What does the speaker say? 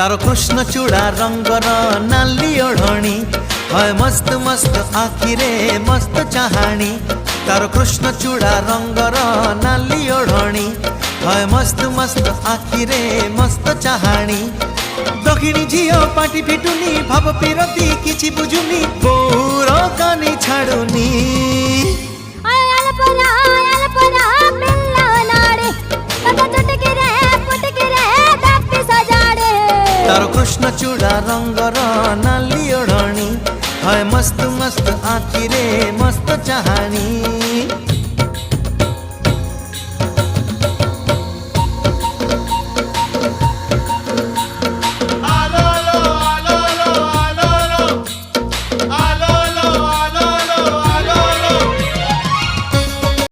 तारो कृष्ण चूड़ा रंगर नाली ओढ़णी है मस्त मस्त आखिरे मस्त चाहाणी। तारो कृष्ण चूड़ा रंगर नाली ओढ़णी है मस्त मस्त आखिरे मस्त चाहाणी। दक्षिणी झियो पाटी फिटुनी भाव पिरती किछि बुझुनी बोर कानी छाड़ुनी। तारो कृष्ण चूड़ा रंगर नाली ओढ़णी है मस्त मस्त आखिरे मस्त चाहाणी।